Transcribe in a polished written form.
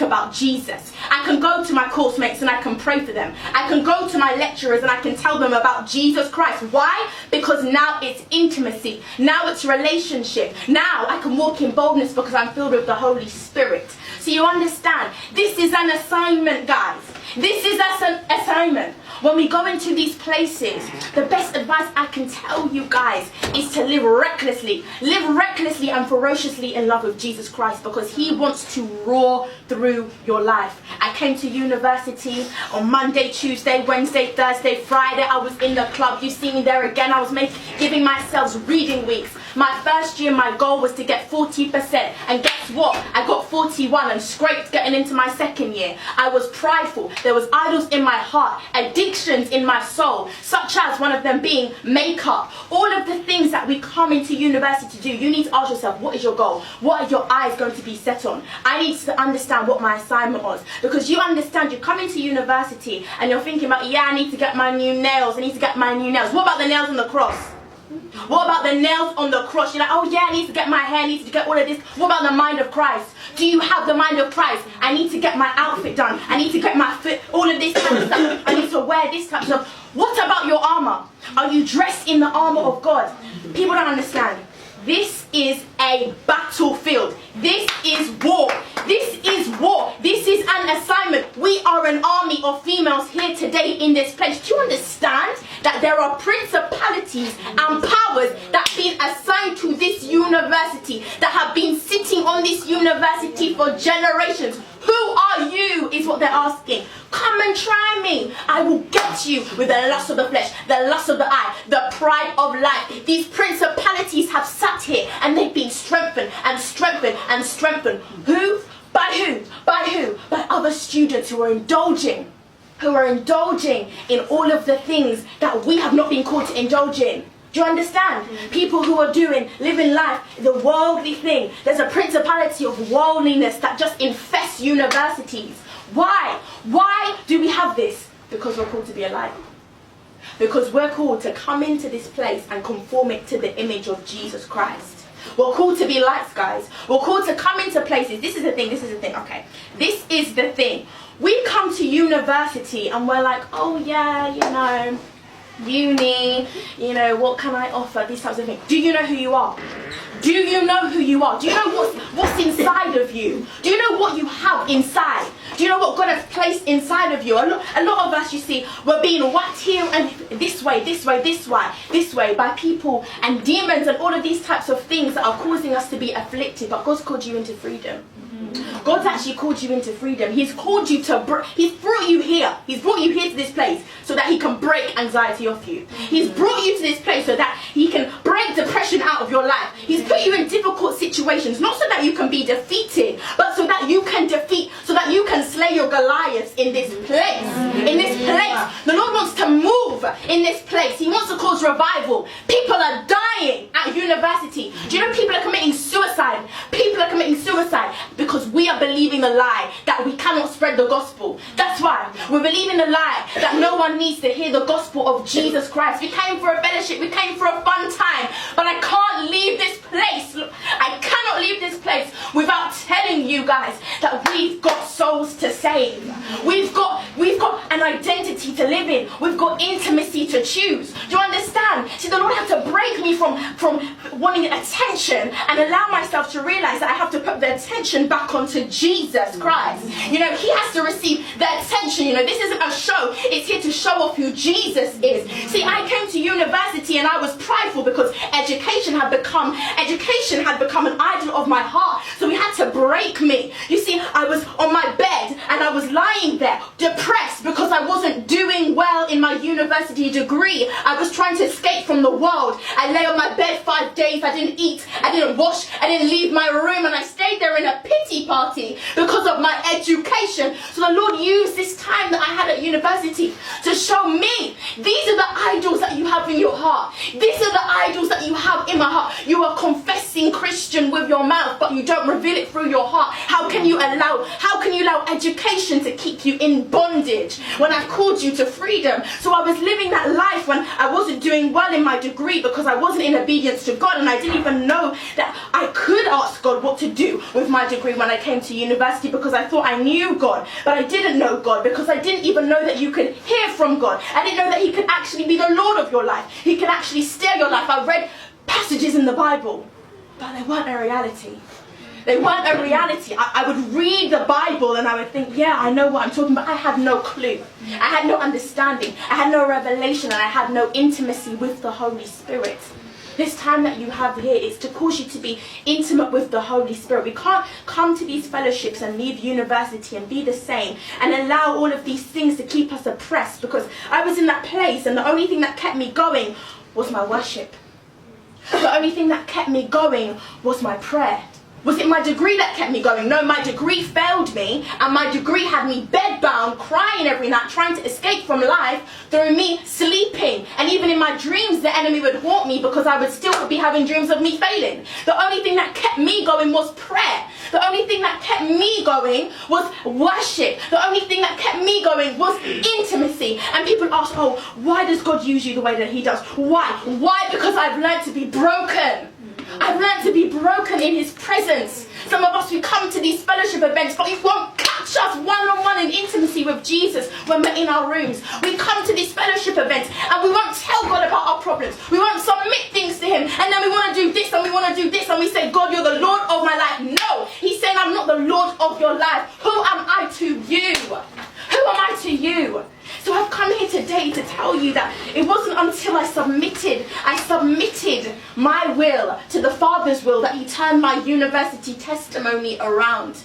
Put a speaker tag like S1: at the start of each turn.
S1: about Jesus. I can go to my course mates and I can pray for them. I can go to my lecturers and I can tell them about Jesus Christ. Why? Because now it's intimacy. Now it's relationship. Now I can walk in boldness because I'm filled with the Holy Spirit. So you understand, this is an assignment, guys. This is an assignment. When we go into these places, the best advice I can tell you guys is to live recklessly and ferociously in love with Jesus Christ, because he wants to roar through your life. I came to university on Monday, Tuesday, Wednesday, Thursday, Friday. I was in the club. You see me there again. I was giving myself reading weeks. My first year, my goal was to get 40%. And guess what? I got 41 and scraped getting into my second year. I was prideful. There was idols in my heart, addictions in my soul, such as one of them being makeup. All of the things that we come into university to do, you need to ask yourself, what is your goal? What are your eyes going to be set on? I need to understand what my assignment was. Because you understand, you come into university and you're thinking about, yeah, I need to get my new nails. I need to get my new nails. What about the nails on the cross? What about the nails on the cross? You're like, oh yeah, I need to get my hair, I need to get all of this. What about the mind of Christ? Do you have the mind of Christ? I need to get my outfit done. I need to get my fit, all of this kind of stuff. I need to wear this type of stuff. What about your armor? Are you dressed in the armor of God? People don't understand. This is a battlefield. This is war. This is war. This is an assignment. We are an army of females here today in this place. Do you understand that there are principalities and powers that have been assigned to this university, that have been sitting on this university for generations? Who are you is what they're asking. Come and try me. I will get you with the lust of the flesh, the lust of the eye, the pride of life. These principalities have sat here and they've been strengthened and strengthened and strengthened. Who? By who? By who? By other students who are indulging in all of the things that we have not been called to indulge in. Do you understand? People who are living life, the worldly thing. There's a principality of worldliness that just infests universities. Why? Why do we have this? Because we're called to be alive. Because we're called to come into this place and conform it to the image of Jesus Christ. We're called to be lights, guys. We're called to come into places. This is the thing, okay. This is the thing. We come to university and we're like, oh yeah, uni, what can I offer? These types of things. Do you know who you are? Do you know who you are? Do you know what's inside of you? Do you know what you have inside? Do you know what God has placed inside of you? A lot of us, you see, we're being whacked here and this way by people and demons and all of these types of things that are causing us to be afflicted. But God's called you into freedom. God's actually called you into freedom. He's called you to, he's brought you here. He's brought you here to this place so that he can break anxiety off you. He's brought you to this place so that he can break depression out of your life. He's put you in difficult situations, not so that you can be defeated, but so that you can slay your Goliaths in this place. In this place. The Lord wants to move in this place. He wants to cause revival. People are dying at university. Do you know people are committing suicide? People are committing suicide because we are believing the lie that we cannot spread the gospel. That's why we're believing the lie that no one needs to hear the gospel of Jesus Christ. We came for a fellowship, we came for a fun time, but I can't leave this place. I cannot leave this place without telling you guys that we've got souls to save. We've got an identity to live in. We've got intimacy to choose. Do you understand? See, the Lord had to break me from wanting attention and allow myself to realize that I have to put the attention back onto Jesus Christ. He has to receive the attention. This isn't a show. It's here to show off who Jesus is. See, I came to university and I was prideful because education had become an idol of my heart. So he had to break me. You see, I was on my bed and I was lying there depressed because I wasn't doing well in my university degree. I was trying to escape from the world. I lay on my bed 5 days. I didn't eat. I didn't wash. I didn't leave my room, and I stayed there in a pity party because of my education. So the Lord used this time that I had at university to show me, these are the idols that you have in your heart. These are the idols that you have in my heart. You are confessing Christian with your mouth, but you don't reveal it through your heart. How can you can you allow education to keep you in bondage when I called you to freedom? So I was living that life when I wasn't doing well in my degree because I wasn't in obedience to God, and I didn't even know that I could ask God what to do with my degree when I came to university, because I thought I knew God, but I didn't know God, because I didn't even know that you could hear from God. I didn't know that he could actually be the Lord of your life. He could actually steer your life. I read passages in the Bible, but they weren't a reality. They weren't a reality. I would read the Bible and I would think, yeah, I know what I'm talking about. I had no clue. I had no understanding. I had no revelation, and I had no intimacy with the Holy Spirit. This time that you have here is to cause you to be intimate with the Holy Spirit. We can't come to these fellowships and leave university and be the same and allow all of these things to keep us oppressed, because I was in that place and the only thing that kept me going was my worship. The only thing that kept me going was my prayer. Was it my degree that kept me going? No, my degree failed me, and my degree had me bedbound, crying every night, trying to escape from life through me sleeping. And even in my dreams, the enemy would haunt me because I would still be having dreams of me failing. The only thing that kept me going was prayer. The only thing that kept me going was worship. The only thing that kept me going was intimacy. And people ask, oh, why does God use you the way that he does? Why? Why? Because I've learned to be broken. I've learned to be broken in his presence. Some of us, we come to these fellowship events, but you won't catch us one-on-one in intimacy with Jesus when we're in our rooms. We come to these fellowship events and we won't tell God about our problems. We won't submit things to him, and then we want to do this and we want to do this, and we say, God, you're the Lord of my life. No, he's saying, I'm not the Lord of your life. Who am I to you? Who am I to you? So I've come here today to tell you that it wasn't until I submitted my will to the Father's will that he turned my university testimony around.